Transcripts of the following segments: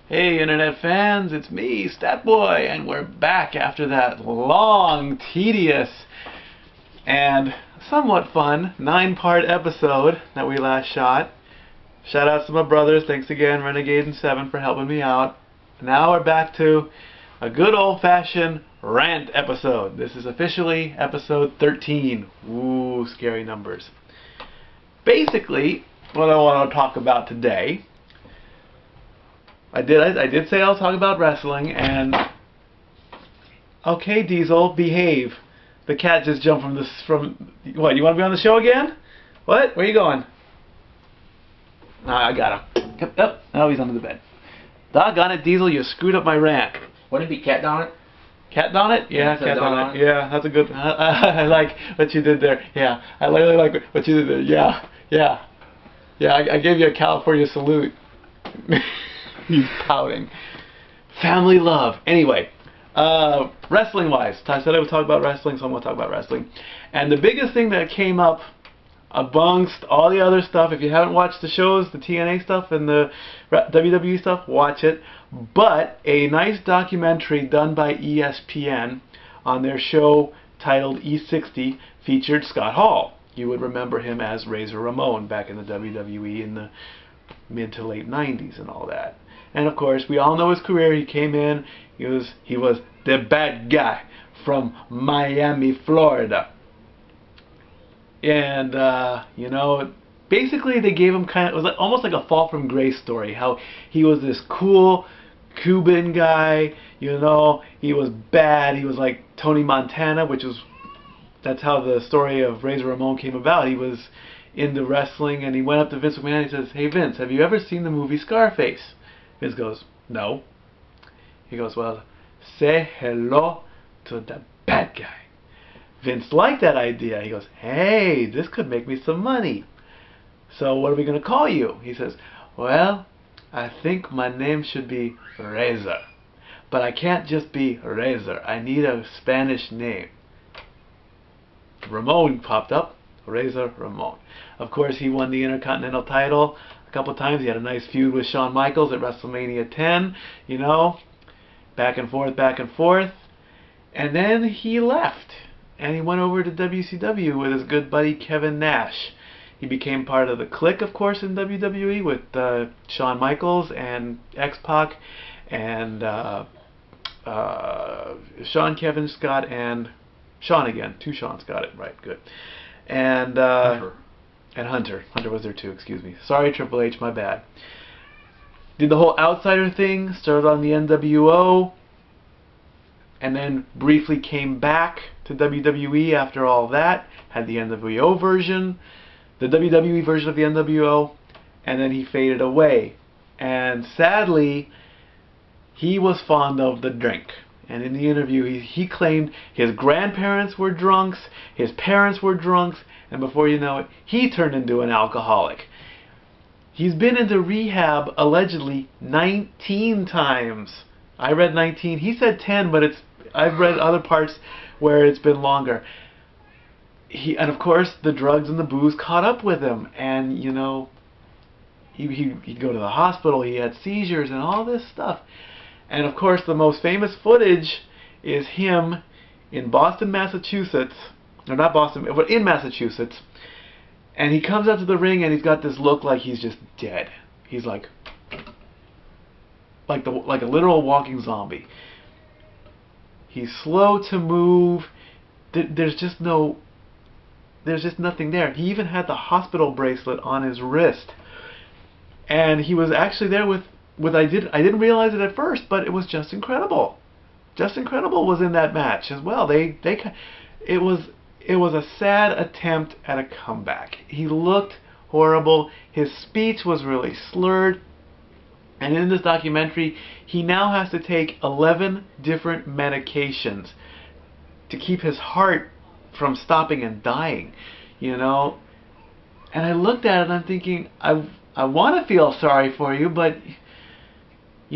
Hey internet fans, it's me, Statboy, and we're back after that long, tedious, and somewhat fun 9-part episode that we last shot. Shout outs to my brothers, thanks again Renegade and Seven for helping me out. Now we're back to a good old-fashioned rant episode. This is officially episode 13. Ooh, scary numbers. Basically, what I want to talk about today, I did say I'll talk about wrestling, and okay, Diesel, behave. The cat just jumped from what? You want to be on the show again? What? Where you going? I got him. Yep. Now he's under the bed. Doggone it, Diesel, you screwed up my rant. Wouldn't it be cat on it? Cat on it? Yeah, cat on it. Yeah, that's a good. I like what you did there. Yeah, I really like what you did there. Yeah. I gave you a California salute. He's pouting. Family love. Anyway, wrestling wise, I said I would talk about wrestling, so I'm going to talk about wrestling. And the biggest thing that came up amongst all the other stuff, if you haven't watched the shows, the TNA stuff and the WWE stuff, watch it. But a nice documentary done by ESPN on their show titled E60 featured Scott Hall. You would remember him as Razor Ramon back in the WWE in the mid to late 90s and all that. And of course, we all know his career. He came in, he was the bad guy from Miami, Florida. And basically they gave him it was almost like a fall from grace story, how he was this cool Cuban guy, he was bad, he was like Tony Montana, that's how the story of Razor Ramon came about. He was into wrestling, and he went up to Vince McMahon and he says, "Hey Vince, have you ever seen the movie Scarface?" Vince goes, "No." He goes, "Well, say hello to the bad guy." Vince liked that idea. He goes, "Hey, this could make me some money. So what are we going to call you?" He says, "Well, I think my name should be Razor. But I can't just be Razor. I need a Spanish name." Ramon popped up. Razor Ramon. Of course, he won the Intercontinental title a couple times. He had a nice feud with Shawn Michaels at WrestleMania 10. Back and forth. And then he left. And he went over to WCW with his good buddy Kevin Nash. He became part of the Clique, of course, in WWE with Shawn Michaels and X-Pac and Shawn, Kevin, Scott, and Shawn again. 2 Shawns, got it right, good. And Hunter. Hunter was there too, excuse me. Sorry, Triple H, my bad. Did the whole outsider thing, started on the NWO, and then briefly came back to WWE after all that, had the NWO version, the WWE version of the NWO, and then he faded away. And sadly, he was fond of the drink. And in the interview, he claimed his grandparents were drunks, his parents were drunks, and before you know it, he turned into an alcoholic. He's been into rehab, allegedly, 19 times. I read 19. He said 10, but I've read other parts where it's been longer. And of course, the drugs and the booze caught up with him. And, he'd go to the hospital, he had seizures and all this stuff. And of course, the most famous footage is him in Boston, Massachusetts, or not Boston, but in Massachusetts, and he comes out to the ring and he's got this look like he's just dead. He's like a literal walking zombie. He's slow to move. There's just nothing there. He even had the hospital bracelet on his wrist, and he was actually there with I didn't realize it at first, but it was Justin Credible. Justin Credible was in that match as well. It was a sad attempt at a comeback. He looked horrible. His speech was really slurred. And in this documentary, he now has to take 11 different medications to keep his heart from stopping and dying. And I looked at it and I'm thinking, I want to feel sorry for you, but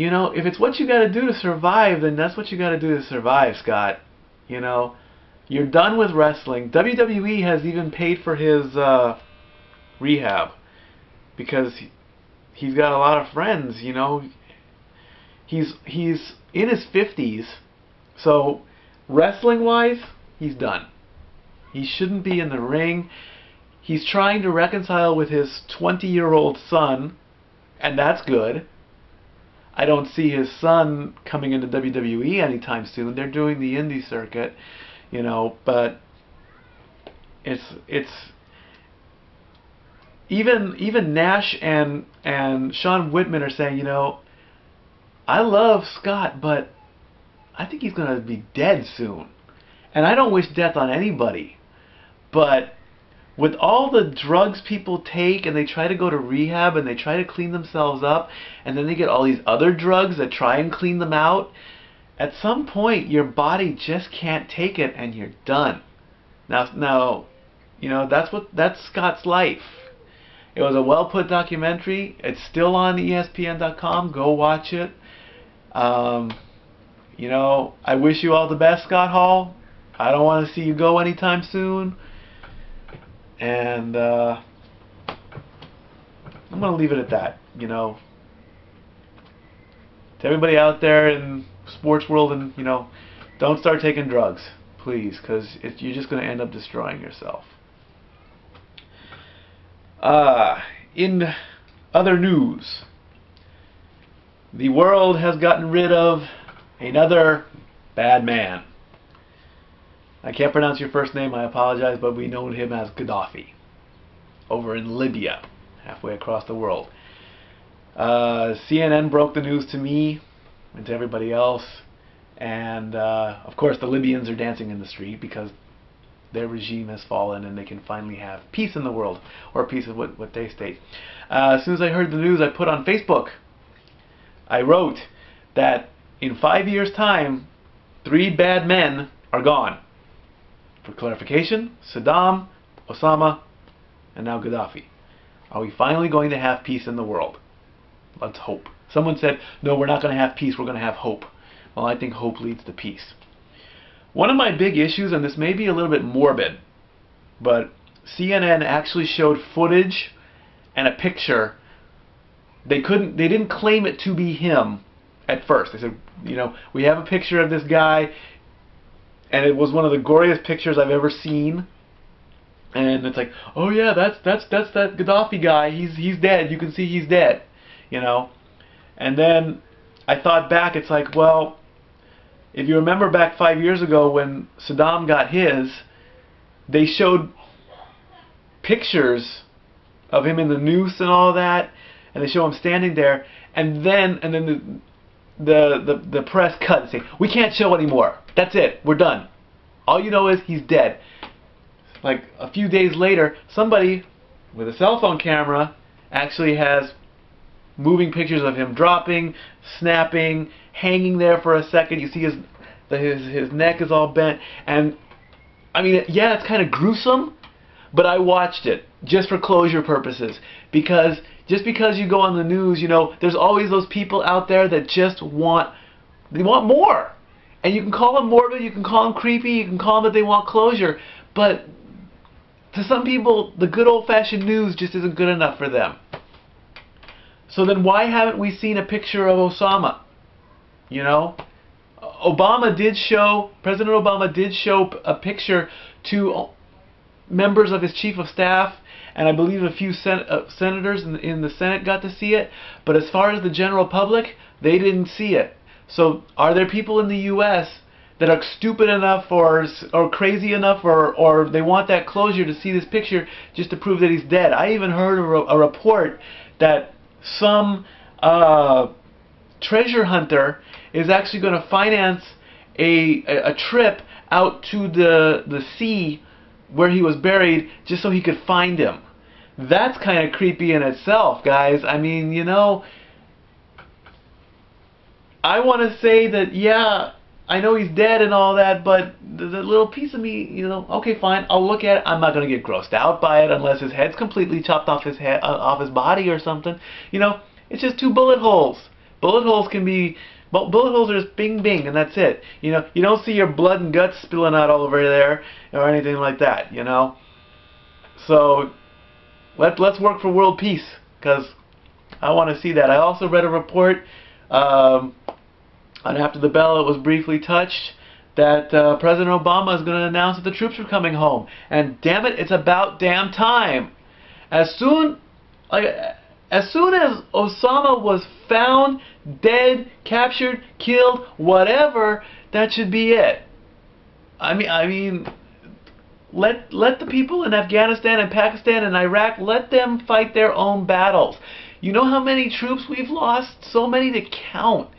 if it's what you got to do to survive, then that's what you got to do to survive, Scott. You're done with wrestling. WWE has even paid for his rehab because he's got a lot of friends. He's in his 50s, so wrestling-wise, he's done. He shouldn't be in the ring. He's trying to reconcile with his 20-year-old son, and that's good. I don't see his son coming into WWE anytime soon. They're doing the indie circuit, but it's even Nash and Sean Whitman are saying, I love Scott, but I think he's going to be dead soon. And I don't wish death on anybody. But with all the drugs people take, and they try to go to rehab, and they try to clean themselves up, and then they get all these other drugs that try and clean them out, at some point your body just can't take it, and you're done. Now, that's Scott's life. It was a well-put documentary. It's still on ESPN.com. Go watch it. I wish you all the best, Scott Hall. I don't want to see you go anytime soon. And I'm going to leave it at that. To everybody out there in sports world, and don't start taking drugs, please, because you're just going to end up destroying yourself. In other news, the world has gotten rid of another bad man. I can't pronounce your first name, I apologize, but we know him as Gaddafi, over in Libya, halfway across the world. CNN broke the news to me and to everybody else, and of course the Libyans are dancing in the street because their regime has fallen and they can finally have peace in the world, or peace of what they state. As soon as I heard the news, I put on Facebook, I wrote that in 5 years' time, 3 bad men are gone. For clarification, Saddam, Osama, and now Gaddafi. Are we finally going to have peace in the world? Let's hope. Someone said, no, we're not going to have peace, we're going to have hope. Well, I think hope leads to peace. One of my big issues, and this may be a little bit morbid, but CNN actually showed footage and a picture. They didn't claim it to be him at first. They said, we have a picture of this guy, and it was one of the goriest pictures I've ever seen. And it's like, oh yeah, that's that Gaddafi guy. He's dead. You can see he's dead. And then I thought back. It's like, well, if you remember back 5 years ago when Saddam got his, they showed pictures of him in the noose and all that, and they show him standing there, and then the press cut and say, we can't show anymore. That's it. We're done. All you know is he's dead. Like a few days later, somebody with a cell phone camera actually has moving pictures of him dropping, snapping, hanging there for a second. You see his neck is all bent, and I mean, yeah, it's kind of gruesome, but I watched it just for closure purposes, because just because you go on the news, there's always those people out there that just want more. And you can call them morbid, you can call them creepy, you can call them that they want closure, but to some people, the good old-fashioned news just isn't good enough for them. So then why haven't we seen a picture of Osama? President Obama did show a picture to members of his chief of staff, and I believe a few senators in the Senate got to see it, but as far as the general public, they didn't see it. So are there people in the U.S. that are stupid enough or crazy enough or they want that closure to see this picture just to prove that he's dead? I even heard a report that some treasure hunter is actually going to finance a trip out to the sea where he was buried just so he could find him. That's kind of creepy in itself, guys. I mean, I want to say that, yeah, I know he's dead and all that, but the little piece of me, okay, fine, I'll look at it. I'm not going to get grossed out by it unless his head's completely chopped off his head, off his body or something. It's just 2 bullet holes. Bullet holes are just bing bing, and that's it. You don't see your blood and guts spilling out all over there or anything like that. So let's work for world peace, because I want to see that. I also read a report And after the bell, it was briefly touched that President Obama is going to announce that the troops are coming home. And damn it, it's about damn time. As soon as Osama was found, dead, captured, killed, whatever, that should be it. I mean, let the people in Afghanistan and Pakistan and Iraq, let them fight their own battles. You know how many troops we've lost? So many to count.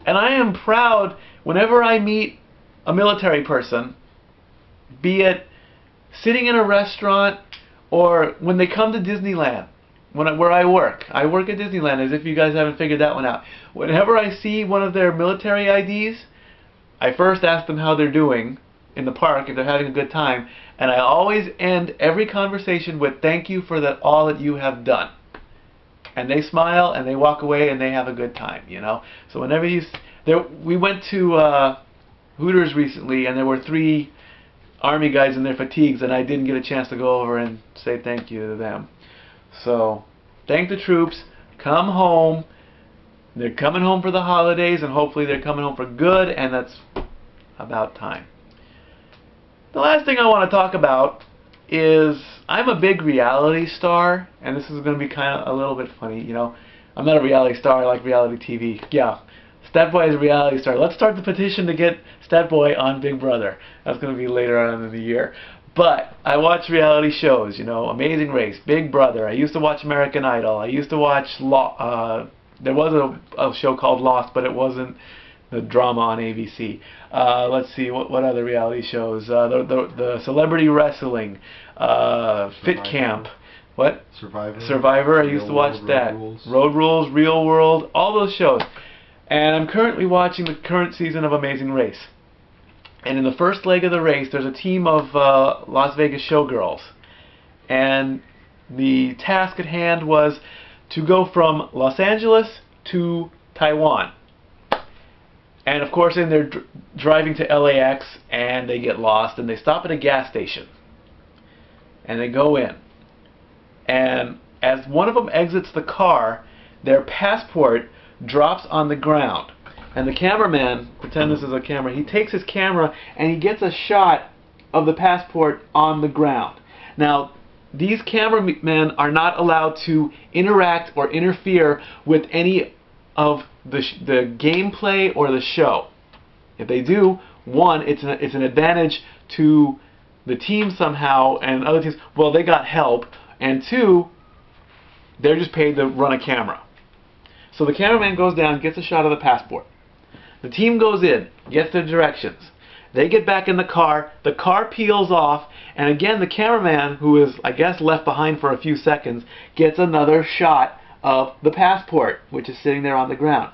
And I am proud whenever I meet a military person, be it sitting in a restaurant or when they come to Disneyland, where I work. I work at Disneyland, as if you guys haven't figured that one out. Whenever I see one of their military IDs, I first ask them how they're doing in the park, if they're having a good time, and I always end every conversation with "thank you for all that you have done." And they smile and they walk away and they have a good time, you know. So whenever we went to Hooters recently, and there were 3 Army guys in their fatigues, and I didn't get a chance to go over and say thank you to them. So thank the troops. Come home. They're coming home for the holidays, and hopefully they're coming home for good, and that's about time. The last thing I want to talk about is I'm a big reality star, and this is going to be kind of a little bit funny, you know. I'm not a reality star, I like reality TV. Yeah, Statboy is a reality star. Let's start the petition to get Statboy on Big Brother. That's going to be later on in the year. But I watch reality shows, you know, Amazing Race, Big Brother. I used to watch American Idol. I used to watch there was a show called Lost, but it wasn't the drama on ABC. Let's see, what other reality shows? The celebrity wrestling, Fit Camp. What? Survivor. I used to watch that. Road Rules, Real World, all those shows. And I'm currently watching the current season of Amazing Race. And in the first leg of the race, there's a team of Las Vegas showgirls. And the task at hand was to go from Los Angeles to Taiwan. And of course, then they're driving to LAX, and they get lost, and they stop at a gas station. And they go in. And as one of them exits the car, their passport drops on the ground. And the cameraman, pretend this is a camera, he takes his camera and he gets a shot of the passport on the ground. Now, these cameramen are not allowed to interact or interfere with any of the gameplay or the show. If they do, one, it's an advantage to the team somehow, and other teams, well, they got help, and 2, they're just paid to run a camera. So the cameraman goes down, gets a shot of the passport. The team goes in, gets their directions. They get back in the car peels off, and again the cameraman, who is, I guess, left behind for a few seconds, gets another shot of the passport, which is sitting there on the ground.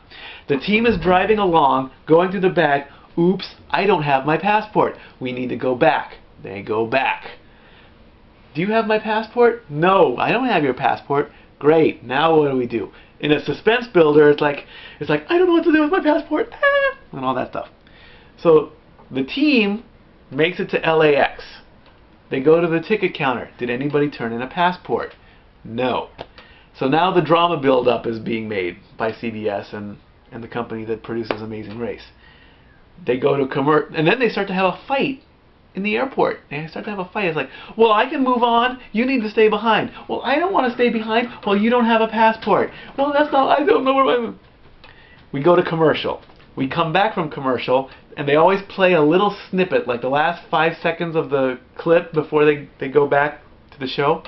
The team is driving along, going through the bag. Oops, I don't have my passport. We need to go back. They go back. Do you have my passport? No, I don't have your passport. Great, now what do we do? In a suspense builder, it's like I don't know what to do with my passport, and all that stuff. So the team makes it to LAX. They go to the ticket counter. Did anybody turn in a passport? No. So now the drama build-up is being made by CBS and the company that produces Amazing Race. They go to and then they start to have a fight in the airport. They start to have a fight. It's like, well, I can move on. You need to stay behind. Well, I don't want to stay behind. Well, you don't have a passport. Well, that's not. I don't know where I'm. We go to commercial. We come back from commercial, and they always play a little snippet, like the last 5 seconds of the clip before they go back to the show.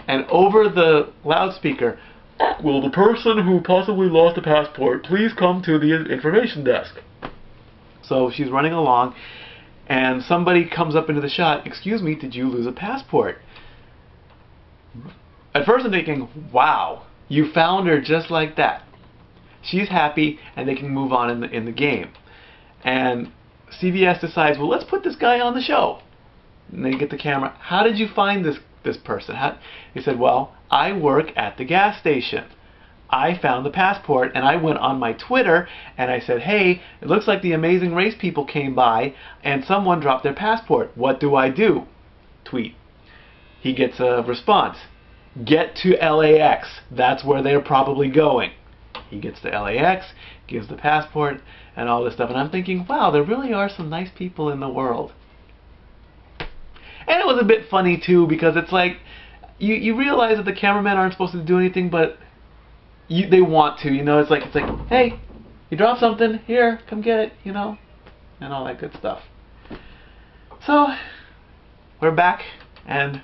And over the loudspeaker, will the person who possibly lost a passport please come to the information desk? So she's running along, and somebody comes up into the shot. Excuse me, did you lose a passport? At first I'm thinking, wow, you found her just like that. She's happy, and they can move on in the game. And CBS decides, well, let's put this guy on the show. And they get the camera. How did you find this person? He said, well, I work at the gas station. I found the passport, and I went on my Twitter, and I said, hey, it looks like the Amazing Race people came by, and someone dropped their passport. What do I do? Tweet. He gets a response. Get to LAX. That's where they're probably going. He gets to LAX, gives the passport and all this stuff. And I'm thinking, wow, there really are some nice people in the world. And it was a bit funny too, because it's like you realize that the cameramen aren't supposed to do anything, but they want to. It's like, hey, you dropped something, here, come get it, and all that good stuff. So we're back, and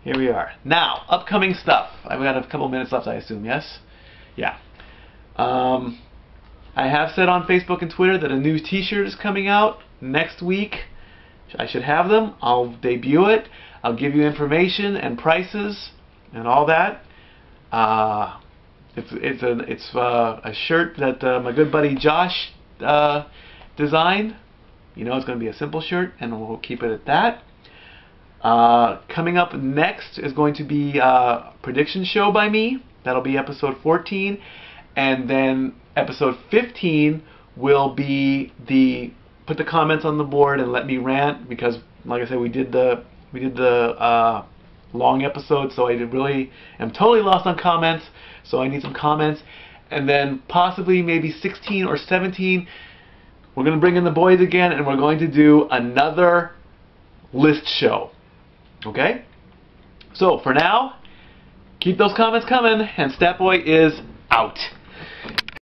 here we are. Now, upcoming stuff. I've got a couple minutes left, I assume. Yes? Yeah. I have said on Facebook and Twitter that a new T-shirt is coming out next week. I should have them. I'll debut it. I'll give you information and prices and all that. It's a shirt that my good buddy Josh designed. It's going to be a simple shirt, and we'll keep it at that. Coming up next is going to be a prediction show by me. That'll be episode 14, and then episode 15 will be put the comments on the board and let me rant, because like I said, we did the long episode, so I really am totally lost on comments, so I need some comments. And then possibly maybe 16 or 17, we're going to bring in the boys again, and we're going to do another list show. Okay? So for now, keep those comments coming, and Statboy is out.